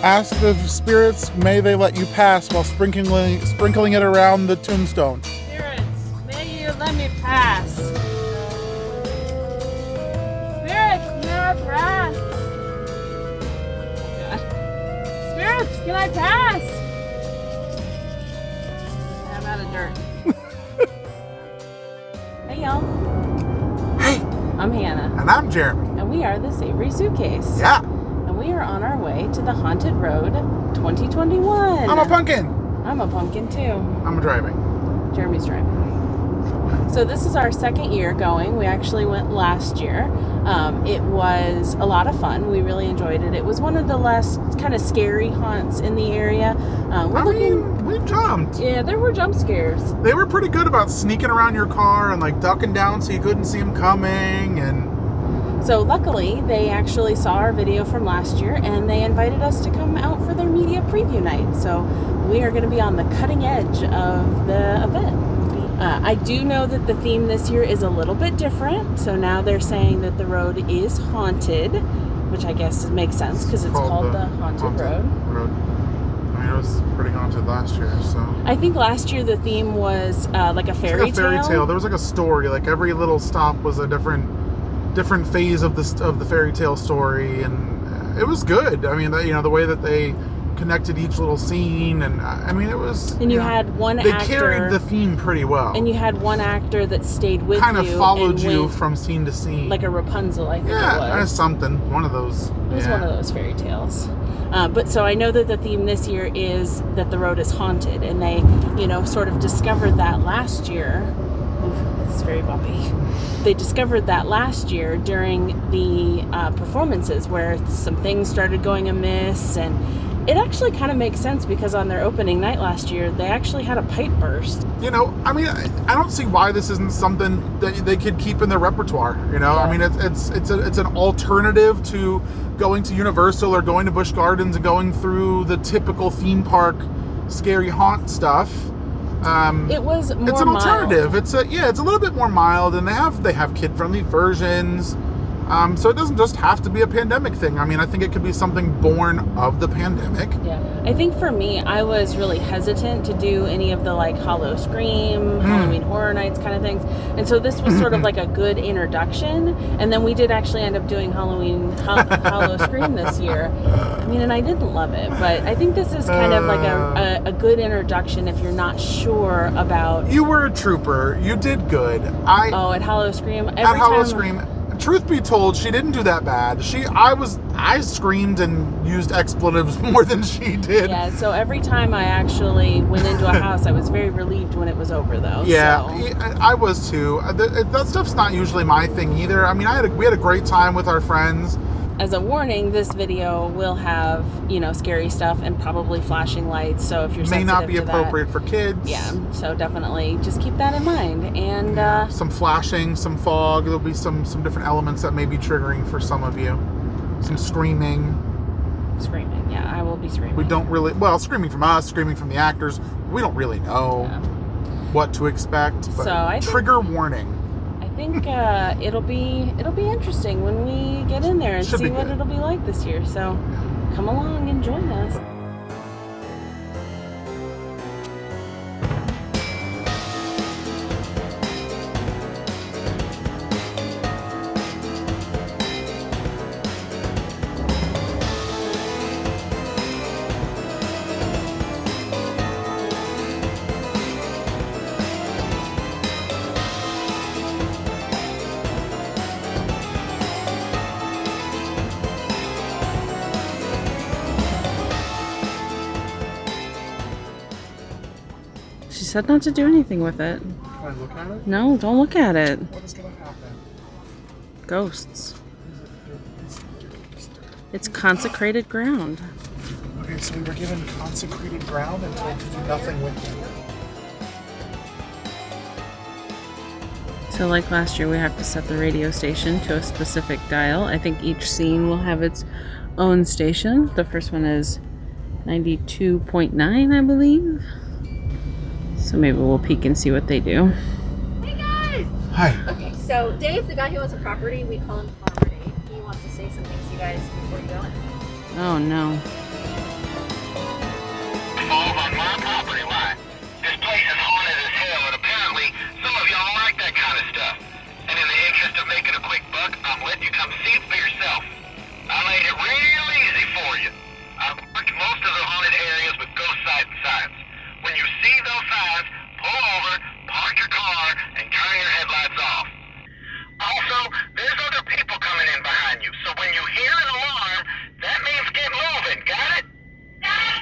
Ask the spirits, may they let you pass while sprinkling it around the tombstone. Spirits, may you let me pass. Spirits, may I pass? Oh God. Spirits, can I pass? I'm out of dirt. Hey y'all. Hey! I'm Hannah. And I'm Jeremy. And we are the Savory Suitcase. Yeah. We are on our way to the Haunted Road 2021. I'm a pumpkin. I'm a pumpkin too. I'm driving. Jeremy's driving. So this is our second year going. We actually went last year. It was a lot of fun. We really enjoyed it. It was one of the less kind of scary haunts in the area. We jumped. Yeah, there were jump scares. They were pretty good about sneaking around your car and like ducking down so you couldn't see them coming. And so luckily, they actually saw our video from last year and they invited us to come out for their media preview night. So we are going to be on the cutting edge of the event. I do know that the theme this year is a little bit different. So now they're saying that the road is haunted, which I guess makes sense because it's called the Haunted Road. I mean, it was pretty haunted last year, so. I think last year the theme was like a fairy tale. Like a fairy tale. There was like a story. Like every little stop was a different phase of the fairy tale story, and it was good. I mean, the way that they connected each little scene, and I mean, it was. And you had one actor. They carried the theme pretty well. And you had one actor that stayed with you. Kind of followed you from scene to scene. Like a Rapunzel, I think it was. Yeah, something. One of those. It was one of those fairy tales. But so I know that the theme this year is that the road is haunted, and they, sort of discovered that last year. It's very bumpy. They discovered that last year during the performances where some things started going amiss, and it actually kind of makes sense because on their opening night last year, they actually had a pipe burst. I mean, I don't see why this isn't something that they could keep in their repertoire. Yeah. I mean, it's an alternative to going to Universal or going to Busch Gardens and going through the typical theme park scary haunt stuff. It was more It's an alternative. mild. It's a little bit more mild, and they have kid-friendly versions. So it doesn't just have to be a pandemic thing. I mean, I think it could be something born of the pandemic. Yeah. I think for me, I was really hesitant to do any of the like Hollow Scream, Halloween Horror Nights kind of things. And so this was sort of like a good introduction. And then we did actually end up doing Halloween Hollow Scream this year. I mean, and I didn't love it, but I think this is kind of like a good introduction if you're not sure about. You were a trooper. You did good. At Hollow Scream. Hollow Scream. Truth be told, she didn't do that bad. I screamed and used expletives more than she did. Yeah, so every time I actually went into a house, I was very relieved when it was over, though. Yeah, I was too. That stuff's not usually my thing either. I mean, we had a great time with our friends. As a warning, this video will have, scary stuff and probably flashing lights. So if you're sensitive to that, may not be appropriate for kids. Yeah, so definitely just keep that in mind. And some flashing, some fog. There'll be some different elements that may be triggering for some of you. Some screaming. Screaming, yeah, I will be screaming. We don't really, screaming from us, screaming from the actors. We don't really know what to expect. But so trigger warning. I think it'll be interesting when we get in there and see what it'll be like this year. So come along and join us. She said not to do anything with it. Can I look at it? No, don't look at it. What is going to happen? Ghosts. It's consecrated ground. Okay, so we were given consecrated ground and told to do nothing with it. So like last year, we have to set the radio station to a specific dial. I think each scene will have its own station. The first one is 92.9, I believe. So maybe we'll peek and see what they do. Hey guys! Hi. Okay, so Dave, the guy who owns the property, we call him Farmer Dave. He wants to say some things to you guys before you go in. Oh no. you come see it for yourself. I made it real easy for you. I've marked most of the haunted areas with ghost sighting signs. When you see those signs, pull over, park your car, and turn your headlights off. Also, there's other people coming in behind you, so when you hear an alarm, that means get moving, got it? Dave,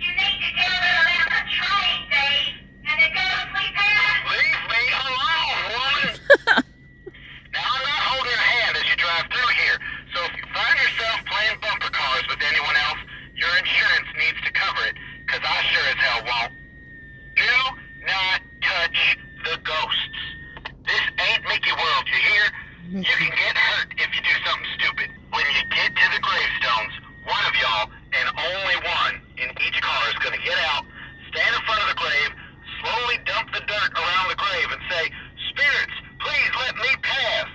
you need to get a little out of the train, Dave, and then go to sleep in. Leave me alone, woman! Now, I'm not holding your hand as you drive through here, so if you find yourself playing bumper cars with anyone else, your insurance needs to cover it, because I sure as hell won't. Do not touch the ghosts. This ain't Mickey World, you hear? You can get hurt if you do something stupid. When you get to the gravestones, one of y'all, and only one, in each car is going to get out, stand in front of the grave, slowly dump the dirt around the grave and say, "Spirits, please let me pass."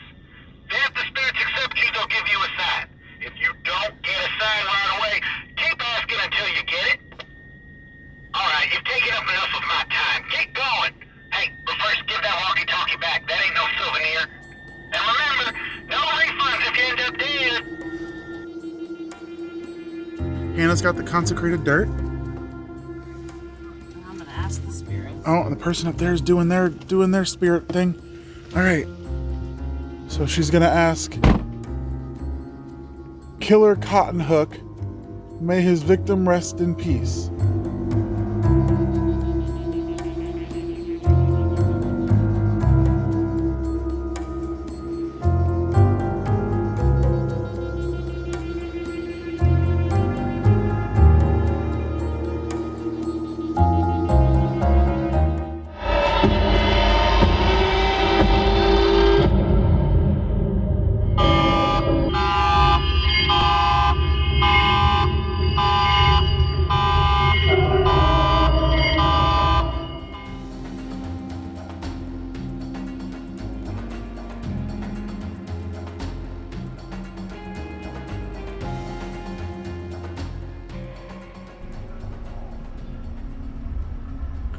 Then if the spirits accept you, they'll give you a sign. If you don't get a sign right away, keep asking until you get it. Alright, you've taken up enough of my time. Keep going. Hey, but first give that walkie-talkie back. That ain't no souvenir. And remember, no refunds if you end up dead. Hannah's got the consecrated dirt. I'm gonna ask the spirits. Oh, and the person up there is doing their spirit thing. All right. So she's gonna ask Killer Cotton Hook, may his victim rest in peace.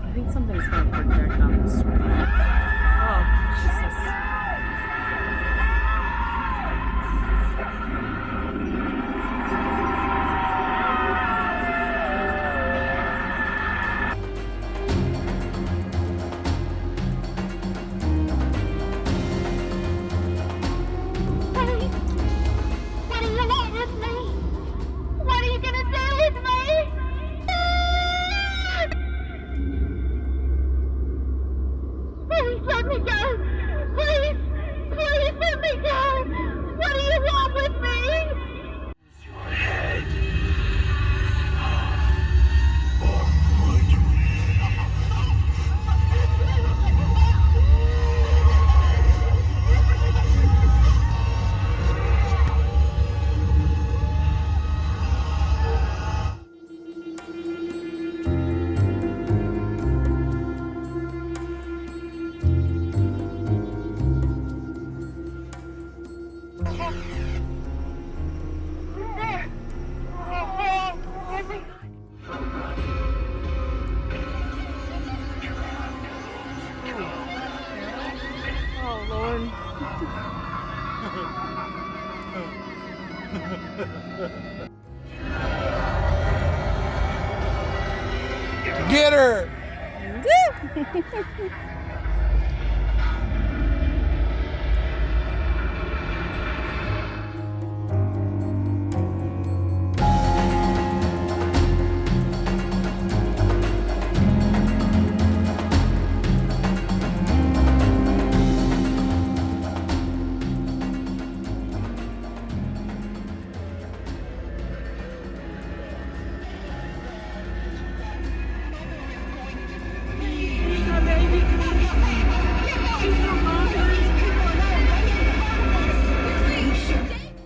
I think something's going to project on the screen. Oh, Jesus. Dave, what do you want with me? What are you gonna do with me? Please let me go. Please, please let me go. What do you want with me? Oh, Lord. Get her!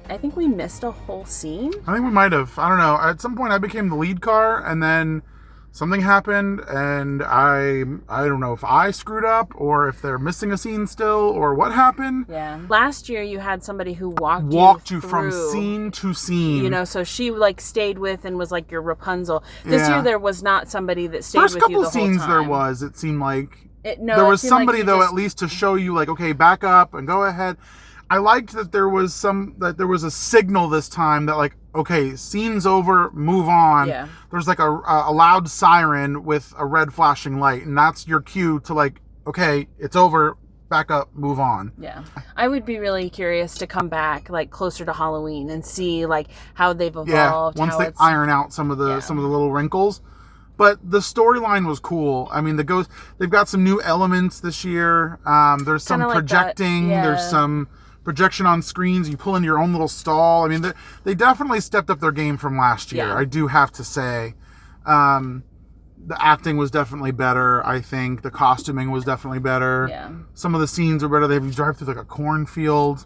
I think we missed a whole scene. I think we might have. I don't know. At some point, I became the lead car, and then something happened, and I don't know if I screwed up or if they're missing a scene still or what happened. Yeah. Last year, you had somebody who Walked you from through, scene to scene. You know, so she like stayed with and was like your Rapunzel. This Yeah. year, there was not somebody that stayed First with you couple the whole scenes time. there was. It seemed like No, there it was seemed like somebody you though just- at least to show you like, okay, back up and go ahead. I liked that there was a signal this time that like, okay, scene's over, move on. Yeah. There's like a loud siren with a red flashing light, and that's your cue to like, okay, it's over, back up, move on. Yeah. I would be really curious to come back like closer to Halloween and see like how they've evolved. Once how they it's, iron out some of the little wrinkles. But the storyline was cool. I mean, they've got some new elements this year. There's some Kinda like projecting. that, yeah. There's some projection on screens. You pull into your own little stall. I mean, they definitely stepped up their game from last year. Yeah. I do have to say. The acting was definitely better, I think. The costuming was definitely better. Yeah. Some of the scenes were better. They drive through like a cornfield.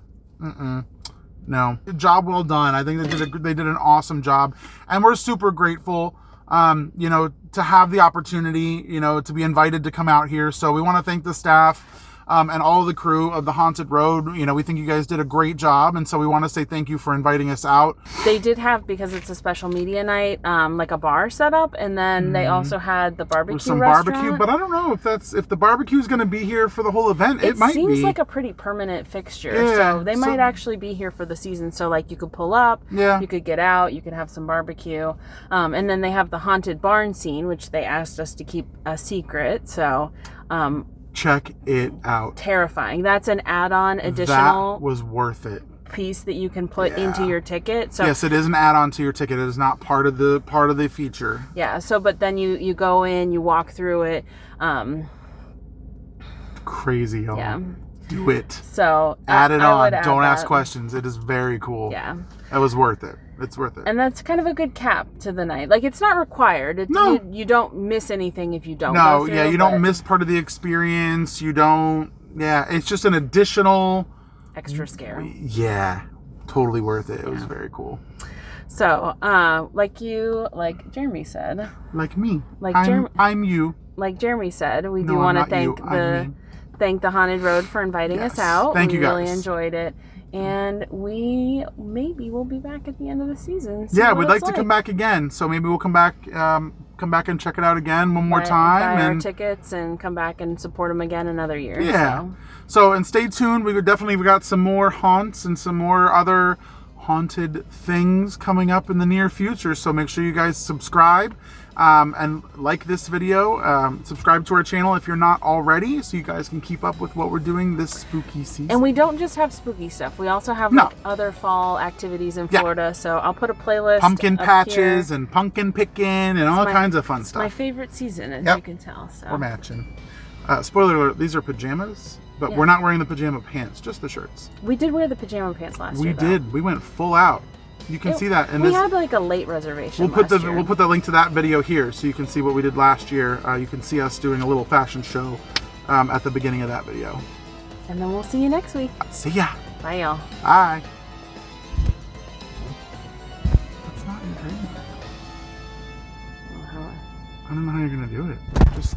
No. Job well done. I think they did an awesome job. And we're super grateful, to have the opportunity, to be invited to come out here. So we want to thank the staff and all of the crew of the Haunted Road. We think you guys did a great job. And so we want to say thank you for inviting us out. They did have, because it's a special media night, like a bar set up. And then they also had the barbecue Some restaurant. barbecue, but I don't know if the barbecue is going to be here for the whole event. It might be. It seems like a pretty permanent fixture. Yeah, so they might actually be here for the season. So like you could pull up, Yeah. you could get out, you could have some barbecue. And then they have the haunted barn scene, which they asked us to keep a secret. So check it out. terrifying. That's an add-on additional That was worth it. piece that you can put into your ticket. So Yes, it is an add-on to your ticket. It is not part of the feature. yeah, so but then you go in, you walk through it. Crazy, y'all. Yeah. Do it. So Add it I on. would add Don't ask that. questions. It is very cool. Yeah. It was worth it. It's worth it. And that's kind of a good cap to the night. Like, it's not required. No. You don't miss anything if you don't No, go through, yeah, you but don't miss part of the experience. You don't, it's just an additional, extra scare. yeah, totally worth it. It was very cool. So, like Jeremy said, Like me. Like I'm you. like Jeremy said, we No, do I'm want to not thank you. I'm me. thank the Haunted Road for inviting us Yes. out. Thank you, We really guys. enjoyed it. And we maybe will be back at the end of the season. See Yeah, what we'd like it's to come back again. So maybe we'll come back and check it out again one more Buy time. our And tickets and come back and support them again another year. yeah. So. And stay tuned. We got some more haunts and some more other haunted things coming up in the near future. So make sure you guys subscribe and like this video. Subscribe to our channel if you're not already, so you guys can keep up with what we're doing this spooky season. And we don't just have spooky stuff. We also have No. like other fall activities in Yeah. Florida. So I'll put a playlist. Pumpkin up patches here. and pumpkin picking and all kinds of fun It's stuff. my favorite season, as Yep. you can tell. So We're matching. Spoiler alert, these are pajamas, but Yeah. we're not wearing the pajama pants, just the shirts. we did wear the pajama pants last We year. though. did. We went full out. You can see that in We this. had like a late reservation. We'll put last year. we'll put the link to that video here, so you can see what we did last year. You can see us doing a little fashion show at the beginning of that video. And then we'll see you next week. See ya. Bye, y'all. Bye. That's not your trademark. I don't know how you're gonna do it. Just.